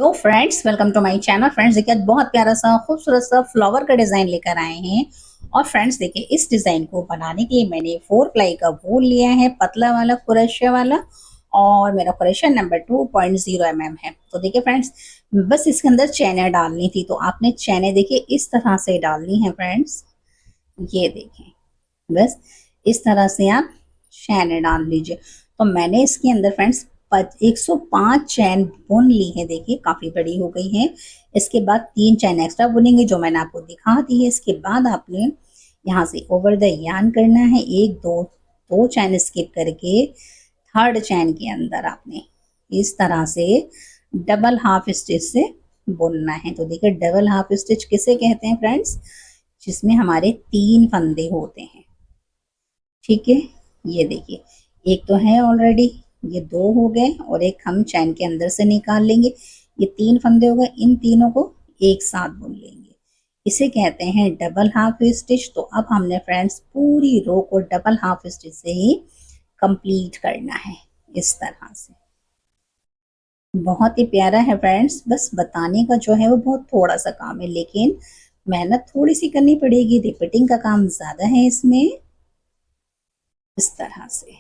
Hello friends, welcome to my channel. Friends देखिए, आज बहुत प्यारा सा खूबसूरत सा फ्लावर का डिजाइन लेकर आए हैं। और फ्रेंड्स देखिए, इस डिजाइन को बनाने के लिए मैंने 4 प्लाई का वूल लिया है, पतला वाला क्रोशिया वाला। और मेरा क्रोशिया नंबर 2.0 mm है। तो देखिए फ्रेंड्स, बस इसके अंदर चैनें डालनी थी, तो आपने चैनें देखिए इस तरह से डालनी है फ्रेंड्स। ये देखें, बस इस तरह से आप चैन डाल लीजिए। तो मैंने इसके अंदर फ्रेंड्स 105 चैन बुन ली है। देखिए काफी बड़ी हो गई है। इसके बाद 3 चैन एक्स्ट्रा बुनेंगे, जो मैंने आपको दिखा दी है। इसके बाद आपने यहाँ से ओवर द यार्न करना है, एक दो चैन स्किप करके थर्ड चैन के अंदर आपने इस तरह से डबल हाफ स्टिच से बुनना है। तो देखिए, डबल हाफ स्टिच किसे कहते हैं फ्रेंड्स? जिसमें हमारे 3 फंदे होते हैं। ठीक है, ये देखिए, एक तो है ऑलरेडी, ये 2 हो गए और एक हम चैन के अंदर से निकाल लेंगे। ये 3 फंदे हो गए, इन तीनों को एक साथ बुन लेंगे। इसे कहते हैं डबल हाफ स्टिच। तो अब हमने फ्रेंड्स पूरी रो को डबल हाफ स्टिच से ही कंप्लीट करना है, इस तरह से। बहुत ही प्यारा है फ्रेंड्स। बस बताने का जो है वो बहुत थोड़ा सा काम है, लेकिन मेहनत थोड़ी सी करनी पड़ेगी, रिपीटिंग का काम ज्यादा है इसमें। इस तरह से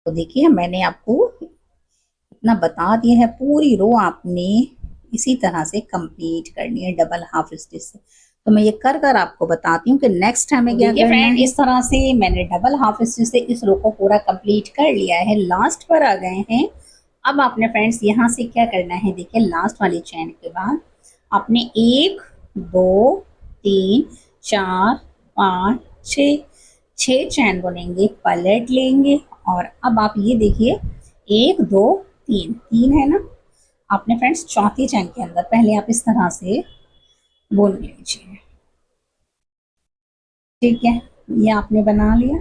तो देखिए, मैंने आपको इतना बता दिया है। पूरी रो आपने इसी तरह से कंप्लीट करनी है डबल हाफ स्टिच से। तो मैं ये कर कर आपको बताती हूँ कि नेक्स्ट हमें क्या करना है। इस तरह से मैंने डबल हाफ स्टिच से इस रो को पूरा कंप्लीट कर लिया है, लास्ट पर आ गए हैं। अब आपने फ्रेंड्स यहाँ से क्या करना है, देखिए लास्ट वाली चैन के बाद आपने 1 2 3 4 5 6 6 चैन बुनेंगे, पलट लेंगे। और अब आप ये देखिए, 1 2 3 3 है ना। आपने फ्रेंड्स चौथी चैन के अंदर पहले आप इस तरह से बुन लीजिए। ठीक है, ये आपने बना लिया,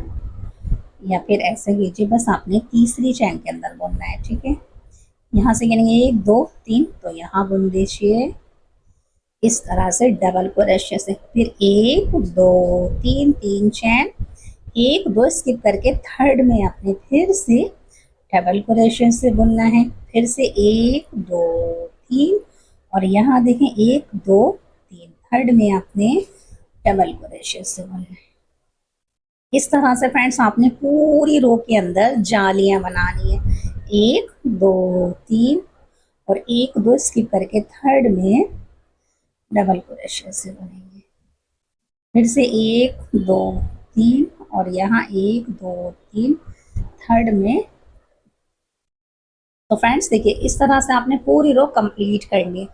या फिर ऐसे कीजिए, बस आपने तीसरी चैन के अंदर बुनना है। ठीक है, यहाँ से गिनेंगे 1 2 3, तो यहाँ बुन दीजिए इस तरह से डबल क्रोशे से। फिर 1 2 3 3 चैन, 1 2 स्किप करके थर्ड में आपने फिर से डबल क्रोशे से बुनना है। फिर से 1 2 3, और यहाँ देखें 1 2 3, थर्ड में आपने डबल क्रोशे से बुनना है। इस तरह से फ्रेंड्स आपने पूरी रो के अंदर जालियां बनानी है। 1 2 3, और 1 2 स्किप करके थर्ड में डबल क्रोशे से बुनेंगे। फिर से 1 2 3, और यहाँ 1 2 3, थर्ड में। तो फ्रेंड्स देखिए, इस तरह से आपने पूरी रो कंप्लीट करनी है।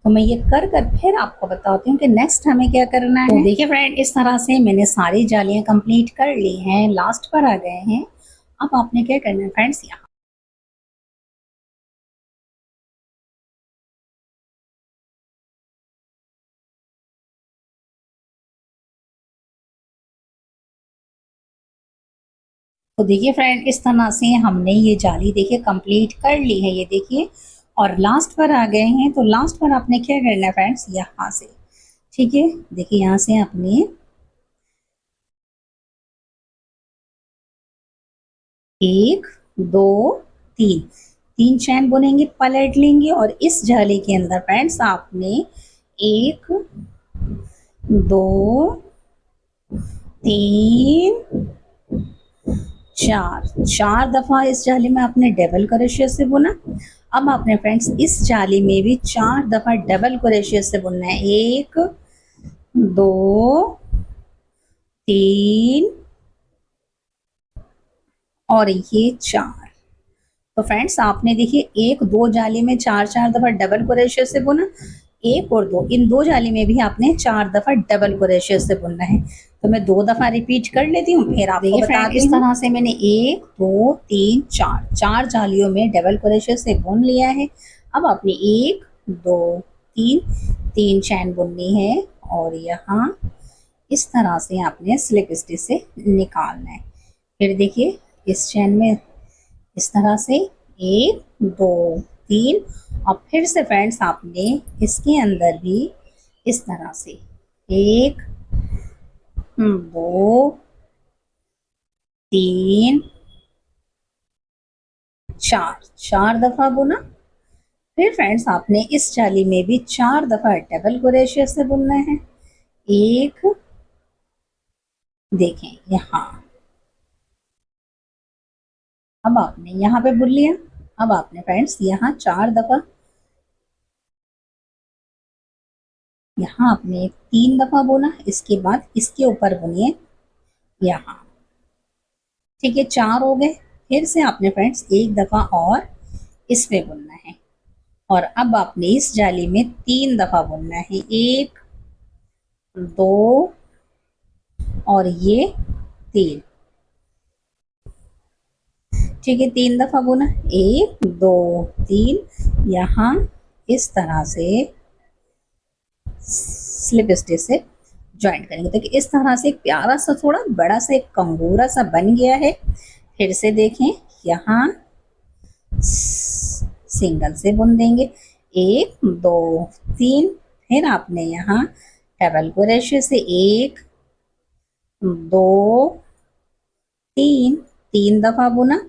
तो मैं ये कर कर फिर आपको बताती हूँ कि नेक्स्ट हमें क्या करना है। तो देखिए फ्रेंड, इस तरह से मैंने सारी जालियां कंप्लीट कर ली हैं, लास्ट पर आ गए हैं। अब आपने क्या करना है फ्रेंड्स, यहाँ तो देखिए फ्रेंड, इस तरह से हमने ये जाली देखिए कंप्लीट कर ली है। ये देखिए, और लास्ट पर आ गए हैं। तो लास्ट पर आपने क्या करना है फ्रेंड्स, यहाँ से। ठीक है, देखिए यहाँ से आपने 1 2 3 3 चैन बुनेंगे, पलट लेंगे, और इस जाली के अंदर फ्रेंड्स आपने 1 2 3 4 दफा इस जाली में आपने डबल क्रोशिया से बुना। अब आपने फ्रेंड्स इस जाली में भी 4 दफा डबल क्रोशिया से बुनना है। 1 2 3 और ये 4। तो फ्रेंड्स आपने देखिए, 1 2 जाली में 4 4 दफा डबल क्रोशिया से बुना, 1 और 2, इन 2 जाली में भी आपने 4 दफा डबल क्रोशिया से बुनना है। तो मैं 2 दफा रिपीट कर लेती हूँ, फिर आपको बताती हूँ। इस तरह से मैंने 1 2 3 4 जालियों में डबल क्रोशिया से बुन लिया है। अब आपने 1 2 3 चैन बुननी है, और यहाँ इस तरह से आपने स्लिप स्टिच से निकालना है। फिर देखिए, इस चैन में इस तरह से 1 2 3, और फिर से फ्रेंड्स आपने इसके अंदर भी इस तरह से 1 दो, तीन, चार, चार दफा बुना। फिर फ्रेंड्स आपने इस जाली में भी चार दफा डबल क्रोशिया से बुनना है। एक, देखें यहाँ, अब आपने यहाँ पे बुन लिया। अब आपने फ्रेंड्स यहाँ चार दफा, यहाँ आपने तीन दफा बुना, इसके बाद इसके ऊपर बुनिए यहाँ। ठीक है, चार हो गए। फिर से आपने फ्रेंड्स एक दफा और इस पे बुनना है, और अब आपने इस जाली में तीन दफा बुनना है। एक, दो, और ये तीन। ठीक है, तीन दफा बुना, एक, दो, तीन। यहाँ इस तरह से स्लिप स्टिच से ज्वाइंट करेंगे। तो इस तरह से एक प्यारा सा थोड़ा बड़ा सा एक कंगूरा सा बन गया है। फिर से देखें, यहाँ सिंगल से बुन देंगे, एक, दो, तीन। फिर आपने यहाँ डबल क्रोशे से एक, दो, तीन, तीन दफा बुना,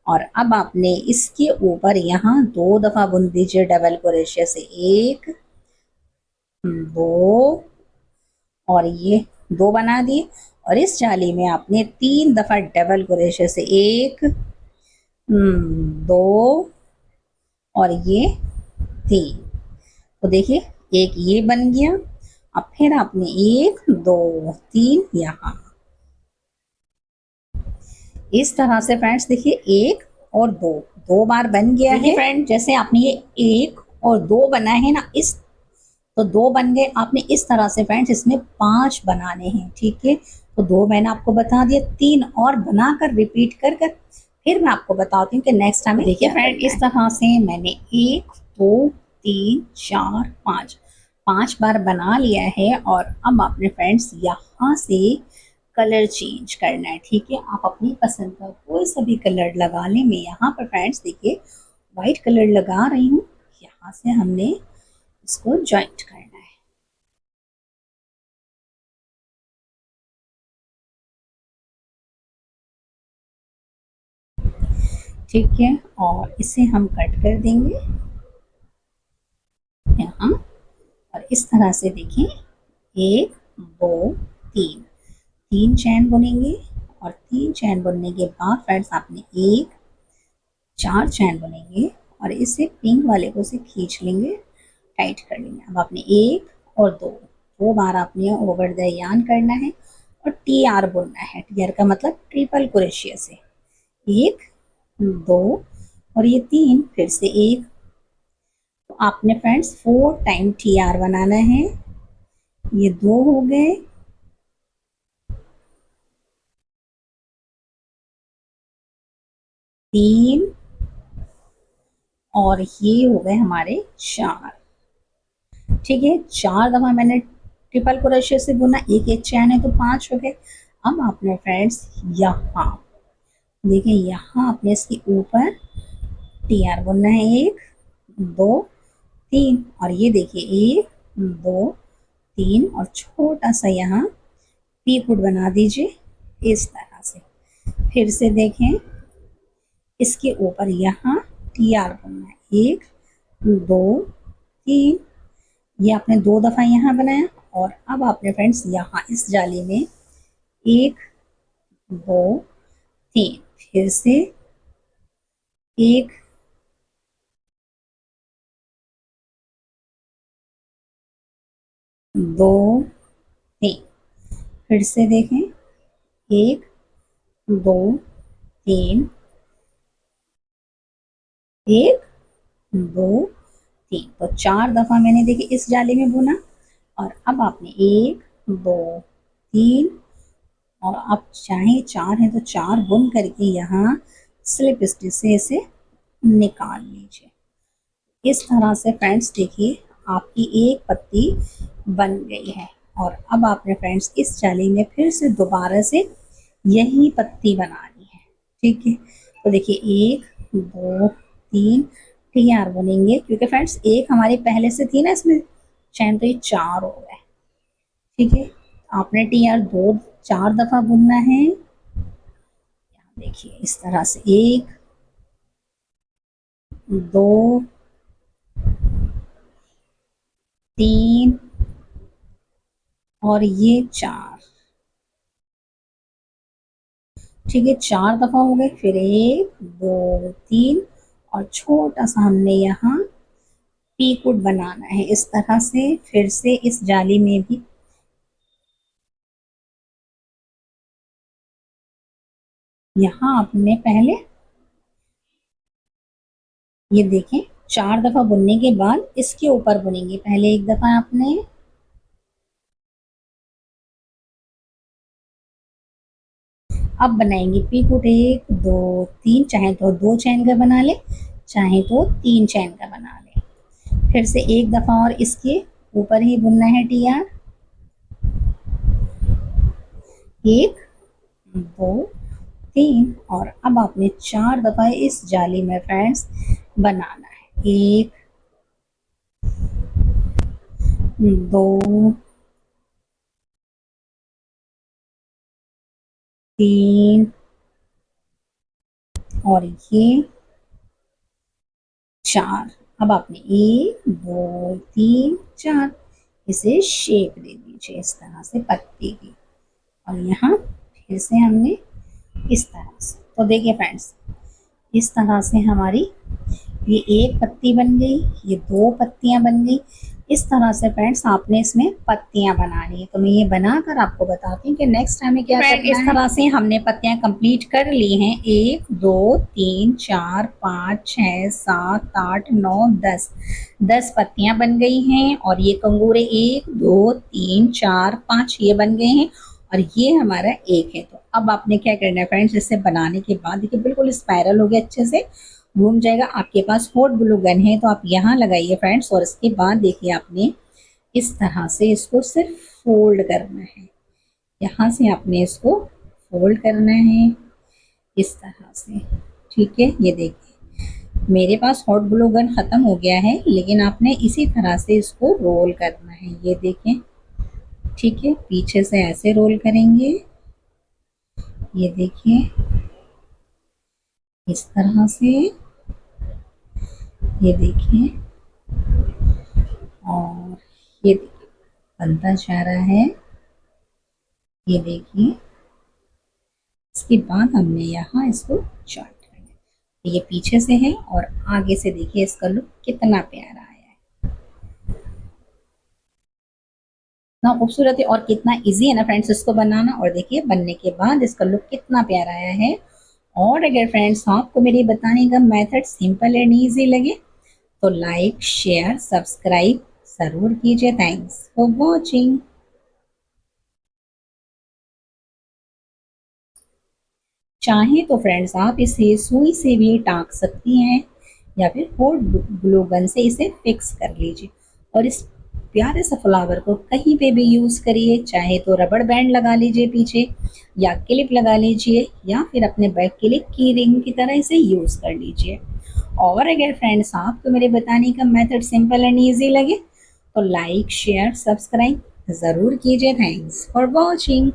और अब आपने इसके ऊपर यहाँ दो दफा बुन दीजिए डबल क्रोशे से। एक, दो, और ये दो बना दिए, और इस जाली में आपने तीन दफा डबल क्रोशे से। एक, दो, और ये तीन। तो देखिए एक ये बन गया। अब फिर आपने एक, दो, तीन यहाँ, इस तरह से फ्रेंड्स देखिए एक और दो, दो बार बन गया है। फ्रेंड जैसे आपने ये एक और दो बना है ना, इस तो दो बन गए। आपने इस तरह से फ्रेंड्स इसमें पांच बनाने हैं। ठीक है, तो दो मैंने आपको बता दिया, तीन और बनाकर रिपीट कर कर फिर मैं आपको बताती हूँ कि नेक्स्ट टाइम। देखिए फ्रेंड इस तरह से मैंने एक, दो, तीन, चार, पाँच, पांच बार बना लिया है। और अब आपने फ्रेंड्स यहाँ से कलर चेंज करना है। ठीक है, आप अपनी पसंद का कोई सा भी कलर लगा लें। मैं यहाँ पर फ्रेंड्स देखिए व्हाइट कलर लगा रही हूँ। यहाँ से हमने इसको ज्वाइंट करना है। ठीक है, और इसे हम कट कर देंगे यहाँ, और इस तरह से देखिए एक, दो, तीन, तीन चैन बुनेंगे, और तीन चैन बुनने के बाद फ्रेंड्स आपने एक, चार चैन बुनेंगे, और इसे पिंक वाले को से खींच लेंगे, टाइट कर लेंगे। अब आपने एक और दो, दो बार आपने ओवर द यार्न करना है, और टी आर बुनना है। टी आर का मतलब ट्रिपल क्रोशिया से। एक, दो, और ये तीन, फिर से एक। तो आपने फ्रेंड्स 4 टाइम टी आर बनाना है। ये दो हो गए, तीन, और ये हो गए हमारे चार। ठीक है, चार दफा मैंने ट्रिपल क्रोशिया से बुना, एक एक चैन है तो पांच हो गए। अब आपने फ्रेंड्स यहाँ देखिए, यहाँ आपने इसके ऊपर टी आर बुनना है। एक, दो, तीन, और ये देखिए एक, दो, तीन, और छोटा सा यहाँ पी फुट बना दीजिए इस तरह से। फिर से देखें, इसके ऊपर यहाँ टी आर बुनना है। एक, दो, तीन, ये आपने दो दफा यहाँ बनाया। और अब आपने फ्रेंड्स यहाँ इस जाली में एक, दो, तीन, फिर से एक, दो, तीन, फिर से देखें एक, दो, तीन, एक, दो, तीन। तो चार दफा मैंने देखिए इस जाली में बुना। और अब आपने एक, दो, तीन, और आप चाहे चार है तो चार बुन करके यहाँ स्लिप स्टिच से इसे निकाल लीजिए। इस तरह से फ्रेंड्स देखिए आपकी एक पत्ती बन गई है। और अब आपने फ्रेंड्स इस जाली में फिर से दोबारा से यही पत्ती बनानी है। ठीक है, तो देखिए एक, दो, तीन, टी आर बुनेंगे, क्योंकि फ्रेंड्स एक हमारी पहले से थी ना इसमें चैन, तो ये चार हो गए। ठीक है, आपने टी आर दो 4 दफा बुनना है। देखिए इस तरह से 1 2 3 और ये 4। ठीक है, 4 दफा हो गए। फिर 1 2 3 और छोटा सा हमने यहाँ पीकुट बनाना है इस तरह से। फिर से इस जाली में भी यहाँ आपने पहले ये देखें 4 दफा बुनने के बाद इसके ऊपर बुनेंगे। पहले 1 दफा आपने, अब बनाएंगे पीकुट 1 2 3, चाहे तो 2 चैन का बना ले, चाहे तो 3 चैन का बना ले। फिर से 1 दफा और इसके ऊपर ही बुनना है टीआर। 1 2 3 और अब आपने 4 दफा इस जाली में फ्रेंड्स बनाना है। 1 2 3 और ये 4। अब आपने 1 2 3 4 इसे शेप दे दीजिए इस तरह से पत्ती की। और यहाँ फिर से हमने इस तरह से, तो देखिए फ्रेंड्स इस तरह से हमारी ये 1 पत्ती बन गई, ये 2 पत्तियां बन गई। इस तरह से फ्रेंड्स आपने इसमें पत्तियां बनानी है। तो मैं ये बनाकर आपको बताती हूँ कि नेक्स्ट टाइम में क्या करना है। इस तरह से हमने पत्तियां कंप्लीट कर ली हैं। 1 2 3 4 5 6 7 8 9 10 10 पत्तियां बन गई हैं। और ये कंगूरे 1 2 3 4 5 ये बन गए हैं और ये हमारा 1 है। तो अब आपने क्या करना है फ्रेंड्स, इसे बनाने के बाद देखिए बिल्कुल स्पाइरल हो गया, अच्छे से घूम जाएगा। आपके पास हॉट ग्लू गन है तो आप यहाँ लगाइए फ्रेंड्स। और इसके बाद देखिए आपने इस तरह से इसको सिर्फ फोल्ड करना है। यहाँ से आपने इसको फोल्ड करना है इस तरह से। ठीक है, ये देखिए मेरे पास हॉट ग्लू गन खत्म हो गया है, लेकिन आपने इसी तरह से इसको रोल करना है। ये देखें, ठीक है, पीछे से ऐसे रोल करेंगे। ये देखिए इस तरह से, ये देखिए और ये देखिए बनता जा रहा है। ये देखिए इसके बाद हमने यहाँ इसको जॉइंट करना है। ये पीछे से है और आगे से देखिए इसका लुक कितना प्यारा आया है, कितना खूबसूरत है और कितना इजी है ना फ्रेंड्स इसको बनाना। और देखिए बनने के बाद इसका लुक कितना प्यारा आया है। और अगर फ्रेंड्स आपको मेरे बताने का मेथड सिंपल एंड ईजी लगे तो लाइक शेयर सब्सक्राइब जरूर कीजिए। Thanks for watching. चाहे तो फ्रेंड्स आप इसे सुई से भी टाँक सकती हैं या फिर हॉट ग्लू गन से इसे फिक्स कर लीजिए। और इस प्यारे से फ्लावर को कहीं पे भी यूज़ करिए, चाहे तो रबड़ बैंड लगा लीजिए पीछे या क्लिप लगा लीजिए या फिर अपने बैग के लिए की रिंग की तरह इसे यूज़ कर लीजिए। और अगर फ्रेंड्स आपको मेरे बताने का मेथड सिंपल एंड ईजी लगे तो लाइक शेयर सब्सक्राइब ज़रूर कीजिए। Thanks for watching.